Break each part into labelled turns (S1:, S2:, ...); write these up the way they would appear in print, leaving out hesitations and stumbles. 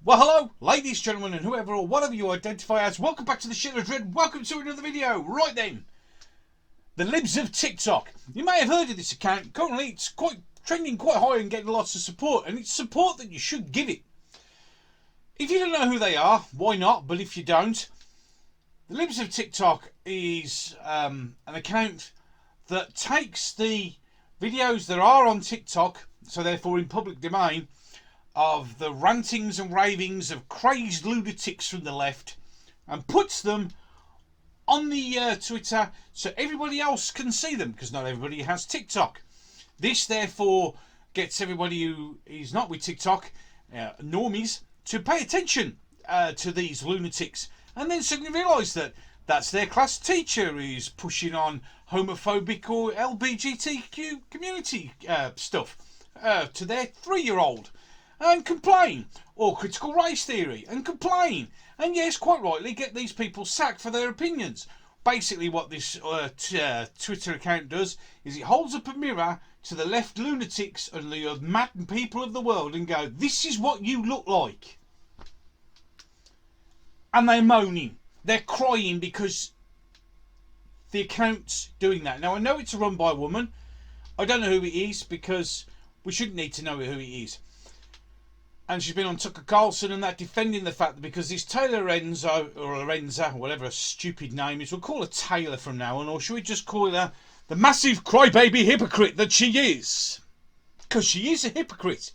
S1: Well, hello, ladies, gentlemen, and whoever or whatever you identify as. Welcome back to the Shit of Dread. Welcome to another video. Right then, the Libs of Tik Tok. You may have heard of this account. Currently, it's trending quite high and getting lots of support, and it's support that you should give it. If you don't know who they are, why not? But if you don't, the Libs of Tik Tok is an account that takes the videos that are on TikTok, so therefore in public domain, of the rantings and ravings of crazed lunatics from the left and puts them on the Twitter so everybody else can see them, because not everybody has TikTok. This therefore gets everybody who is not with TikTok, normies, to pay attention to these lunatics, and then suddenly realise that that's their class teacher who's pushing on homophobic or LGBTQ community stuff to their 3-year-old. And complain, or critical race theory, and complain, and yes, quite rightly, get these people sacked for their opinions. Basically what this Twitter account does is it holds up a mirror to the left lunatics and the maddened people of the world and go, this is what you look like. And they're moaning, they're crying because the account's doing that. Now I know it's run by a woman. I don't know who it is because we shouldn't need to know who it is. And she's been on Tucker Carlson and that, defending the fact that because this Taylor Lorenz, or Lorenza, whatever a stupid name is, we'll call her Taylor from now on, or should we just call her the massive crybaby hypocrite that she is? Because she is a hypocrite.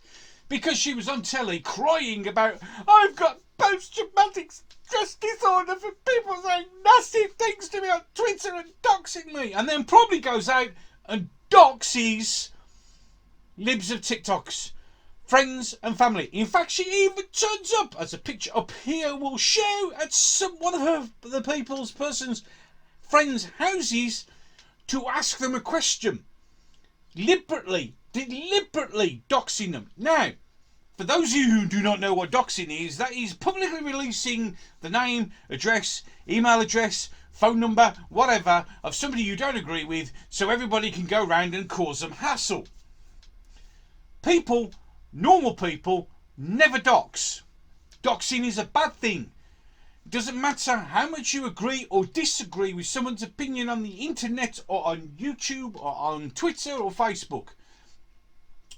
S1: Because she was on telly crying about, I've got post-traumatic stress disorder for people saying nasty things to me on Twitter and doxing me. And then probably goes out and doxes Libs of TikToks, friends and family. In fact, she even turns up, as a picture up here will show, at one of the person's friends' houses to ask them a question. Deliberately doxing them. Now, for those of you who do not know what doxing is, that is publicly releasing the name, address, email address, phone number, whatever, of somebody you don't agree with, so everybody can go round and cause them hassle. Normal people never dox. Doxing is a bad thing. It doesn't matter how much you agree or disagree with someone's opinion on the internet or on YouTube or on Twitter or Facebook.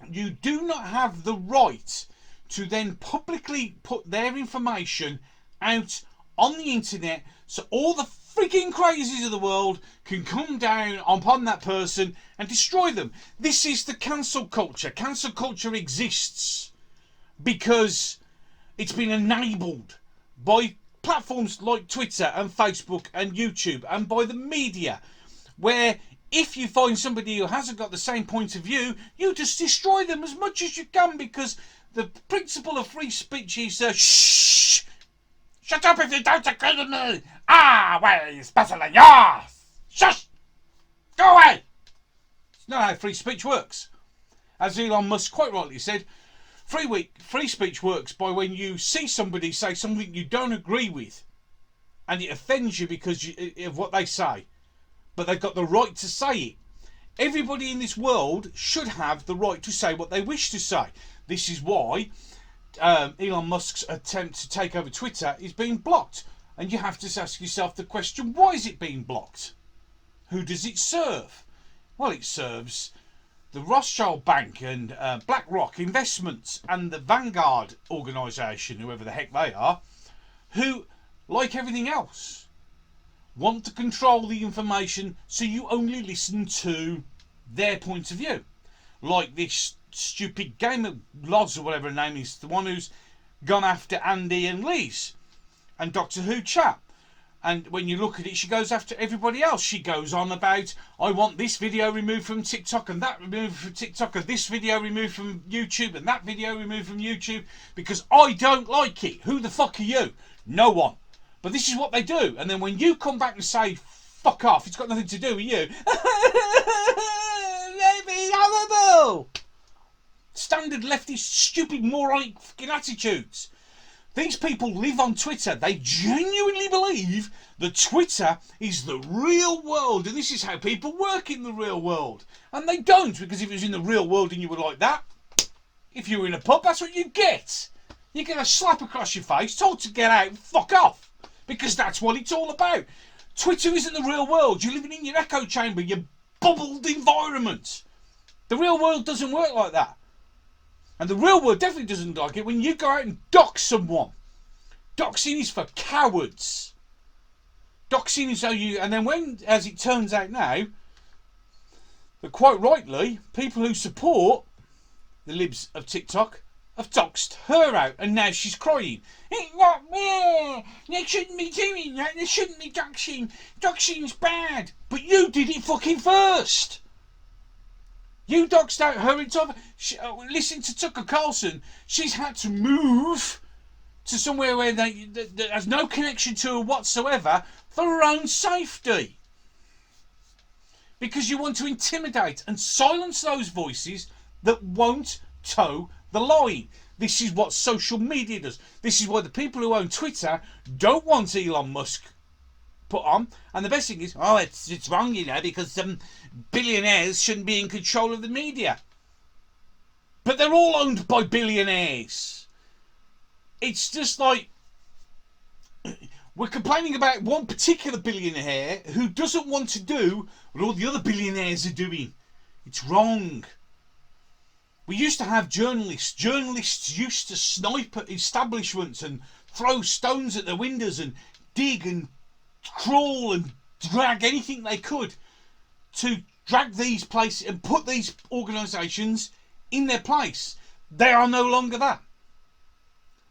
S1: You do not have the right to then publicly put their information out on the internet so all the freaking crazies of the world can come down upon that person and destroy them. This is the cancel culture. Cancel culture exists because it's been enabled by platforms like Twitter and Facebook and YouTube and by the media, where if you find somebody who hasn't got the same point of view, you just destroy them as much as you can, because the principle of free speech is shh. Shut up if you don't agree with me! Ah, well, it's better than yours! Shush! Go away! It's not how free speech works. As Elon Musk quite rightly said, free speech works by when you see somebody say something you don't agree with and it offends you because of what they say, but they've got the right to say it. Everybody in this world should have the right to say what they wish to say. This is why Elon Musk's attempt to take over Twitter is being blocked, and you have to ask yourself the question, why is it being blocked? Who does it serve? Well, it serves the Rothschild Bank and BlackRock Investments and the Vanguard organisation, whoever the heck they are, who, like everything else, want to control the information so you only listen to their point of view. Like this stupid Game of Loz, or whatever her name is, the one who's gone after Andy and Liz and Doctor Who chat. And when you look at it, she goes after everybody else. She goes on about, I want this video removed from TikTok and that removed from TikTok and this video removed from YouTube and that video removed from YouTube because I don't like it. Who the fuck are you? No one. But this is what they do. And then when you come back and say, fuck off, it's got nothing to do with you. Maybe horrible. Standard leftist, stupid, moronic fucking attitudes. These people live on Twitter. They genuinely believe that Twitter is the real world, and this is how people work in the real world. And they don't, because if it was in the real world and you were like that, if you were in a pub, that's what you get. you get a slap across your face, told to get out and fuck off. Because that's what it's all about. Twitter isn't the real world. You're living in your echo chamber, your bubbled environment. The real world doesn't work like that. And the real world definitely doesn't like it when you go out and dox someone. Doxing is for cowards. Doxing is how you... And then when, as it turns out now, that quite rightly, people who support the Libs of TikTok have doxed her out, and now she's crying. It's not fair. They shouldn't be doing that. They shouldn't be doxing. Doxing's bad. But you did it fucking first. You doxed out her entire... Listen to Tucker Carlson. She's had to move to somewhere where that has no connection to her whatsoever for her own safety. Because you want to intimidate and silence those voices that won't toe the line. This is what social media does. This is why the people who own Twitter don't want Elon Musk put on. And the best thing is, oh, it's wrong, you know, because billionaires shouldn't be in control of the media. But they're all owned by billionaires. It's just like we're complaining about one particular billionaire who doesn't want to do what all the other billionaires are doing. It's wrong. We used to have journalists. Journalists used to snipe at establishments and throw stones at the windows and dig and crawl and drag anything they could to drag these places and put these organisations in their place. They are no longer that.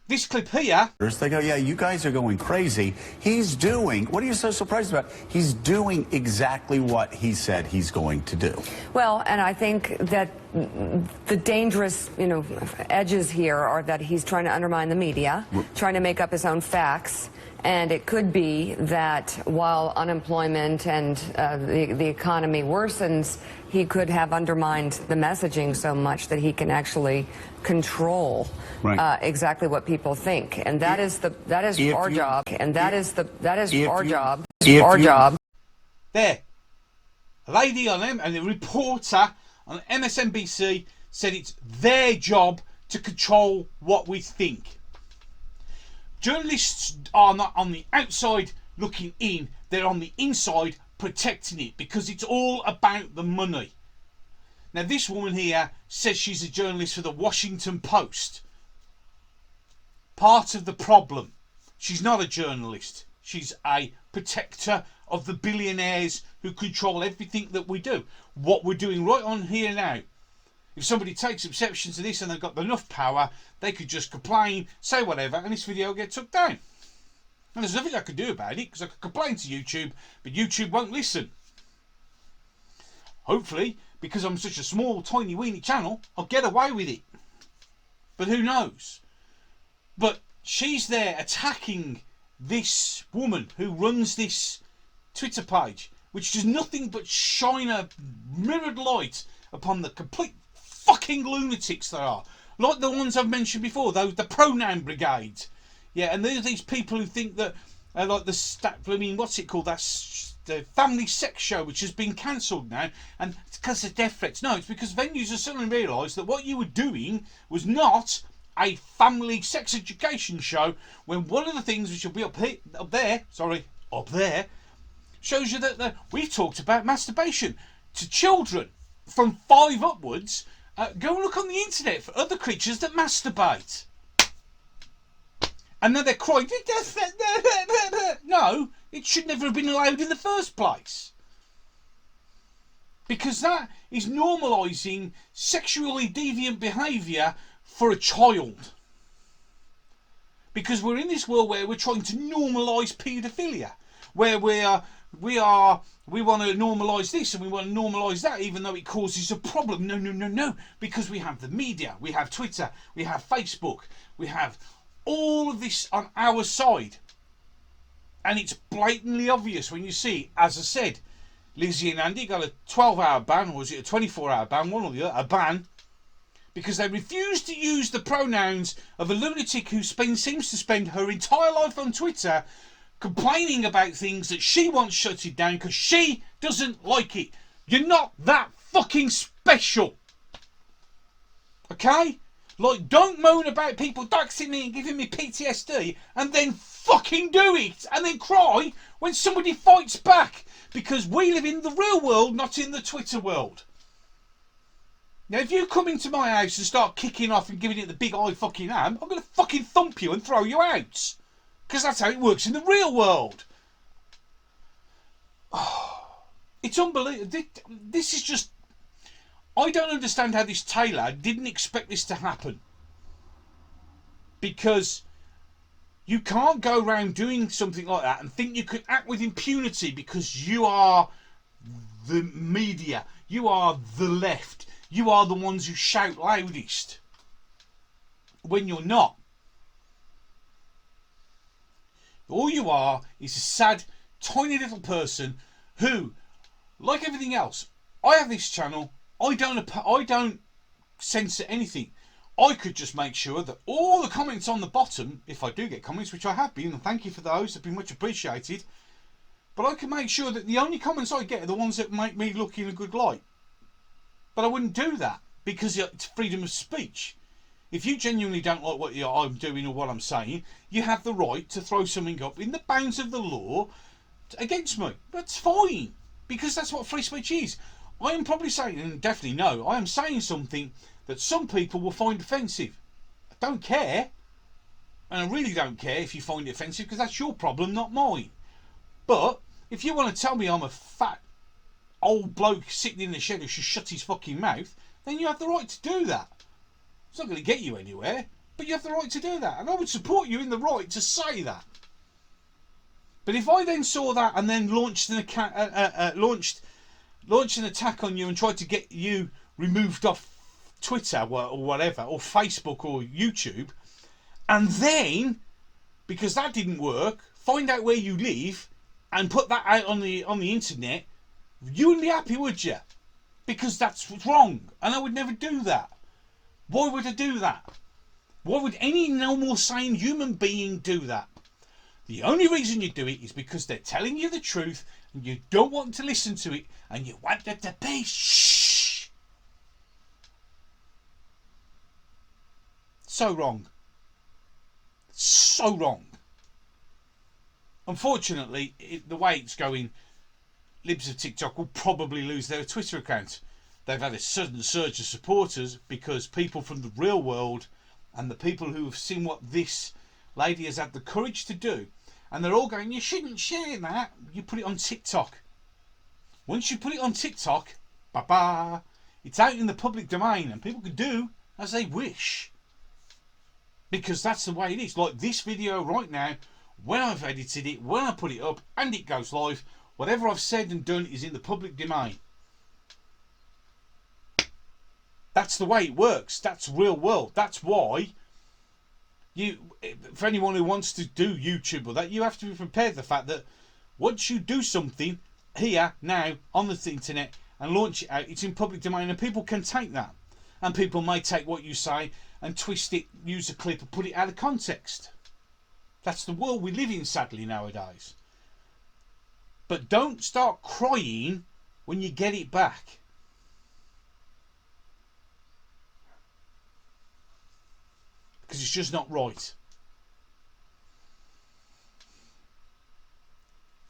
S1: This clip here.
S2: They go, yeah, you guys are going crazy. He's doing, what are you so surprised about? He's doing exactly what he said he's going to do.
S3: Well, and I think that the dangerous, edges here are that he's trying to undermine the media, trying to make up his own facts. And it could be that while unemployment and the economy worsens, he could have undermined the messaging so much that he can actually control exactly what people think, and that is our job. And that is our job. Our job.
S1: There, a lady on them and a reporter on MSNBC said it's their job to control what we think. Journalists are not on the outside looking in, they're on the inside protecting it, because it's all about the money. Now this woman here says she's a journalist for the Washington Post. Part of the problem, she's not a journalist, she's a protector of the billionaires who control everything that we do. What we're doing right on here now. If somebody takes exception to this and they've got enough power, they could just complain, say whatever, and this video will get took down. And there's nothing I could do about it, because I could complain to YouTube, but YouTube won't listen. Hopefully, because I'm such a small, tiny, weeny channel, I'll get away with it. But who knows? But she's there attacking this woman who runs this Twitter page, which does nothing but shine a mirrored light upon the complete fucking lunatics there are, like the ones I've mentioned before, those the pronoun brigade. Yeah, and there's these people who think that like what's it called, that's the family sex show, which has been cancelled now, and it's because of death threats. No, it's because venues have suddenly realised that what you were doing was not a family sex education show, when one of the things which will be up there shows you that we've talked about masturbation to children from 5 upwards. Go and look on the internet for other creatures that masturbate. And then they're crying, no, it should never have been allowed in the first place. Because that is normalising sexually deviant behaviour for a child. Because we're in this world where we're trying to normalise paedophilia, where we want to normalise this and we want to normalise that, even though it causes a problem. No. Because we have the media, we have Twitter, we have Facebook, we have all of this on our side. And it's blatantly obvious when you see, as I said, Lizzie and Andy got a 12-hour ban, or was it a 24-hour ban, one or the other, a ban, because they refused to use the pronouns of a lunatic who seems to spend her entire life on Twitter complaining about things that she wants shutted down because she doesn't like it. You're not that fucking special. Okay? Like, don't moan about people doxing me and giving me PTSD and then fucking do it and then cry when somebody fights back, because we live in the real world, not in the Twitter world. Now, if you come into my house and start kicking off and giving it the big I fucking am, I'm going to fucking thump you and throw you out. Because that's how it works in the real world. Oh, it's unbelievable. This is just... I don't understand how this Taylor didn't expect this to happen. Because you can't go around doing something like that and think you can act with impunity because you are the media. You are the left. You are the ones who shout loudest. When you're not. All you are is a sad, tiny little person who, like everything else, I have this channel. I don't censor anything. I could just make sure that all the comments on the bottom, if I do get comments, which I have been, and thank you for those, they've been much appreciated, but I can make sure that the only comments I get are the ones that make me look in a good light. But I wouldn't do that because it's freedom of speech. If you genuinely don't like what I'm doing or what I'm saying, you have the right to throw something up in the bounds of the law against me. That's fine, because that's what free speech is. I am probably saying, and definitely no, I am saying something that some people will find offensive. I don't care. And I really don't care if you find it offensive, because that's your problem, not mine. But if you want to tell me I'm a fat old bloke sitting in the shed who should shut his fucking mouth, then you have the right to do that. It's not going to get you anywhere, but you have the right to do that. And I would support you in the right to say that. But if I then saw that and then launched an attack on you and tried to get you removed off Twitter or whatever, or Facebook or YouTube, and then, because that didn't work, find out where you live and put that out on the internet, you wouldn't be happy, would you? Because that's wrong, and I would never do that. Why would I do that? Why would any normal sane human being do that? The only reason you do it is because they're telling you the truth and you don't want to listen to it and you want it to be shh. So wrong. So wrong. Unfortunately, the way it's going, Libs of Tik Tok will probably lose their Twitter account. They've had a sudden surge of supporters because people from the real world and the people who have seen what this lady has had the courage to do, and they're all going, you shouldn't share that. You put it on TikTok. Once you put it on TikTok, bye-bye, it's out in the public domain and people can do as they wish. Because that's the way it is. Like this video right now, when I've edited it, when I put it up and it goes live, whatever I've said and done is in the public domain. That's the way it works. That's real world. That's why for anyone who wants to do YouTube or that, you have to be prepared for the fact that once you do something here, now, on the internet and launch it out, it's in public domain and people can take that. And people may take what you say and twist it, use a clip and put it out of context. That's the world we live in, sadly, nowadays. But don't start crying when you get it back. Because it's just not right.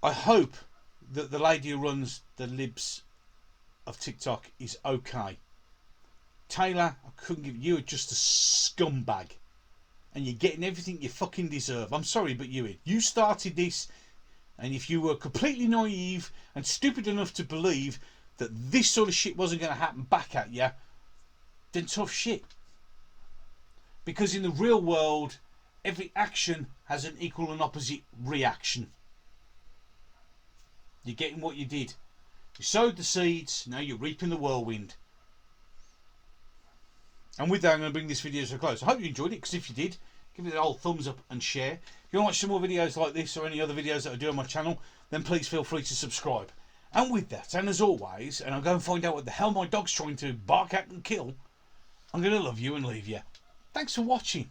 S1: I hope that the lady who runs the Libs of TikTok is okay. Taylor, I couldn't give you just a scumbag. And you're getting everything you fucking deserve. I'm sorry, but you started this. And if you were completely naive and stupid enough to believe that this sort of shit wasn't going to happen back at you, then tough shit. Because in the real world, every action has an equal and opposite reaction. You're getting what you did. You sowed the seeds, now you're reaping the whirlwind. And with that, I'm going to bring this video to a close. I hope you enjoyed it, because if you did, give it an old thumbs up and share. If you want to watch some more videos like this or any other videos that I do on my channel, then please feel free to subscribe. And with that, and as always, and I'll go and find out what the hell my dog's trying to bark at and kill, I'm going to love you and leave you. Thanks for watching.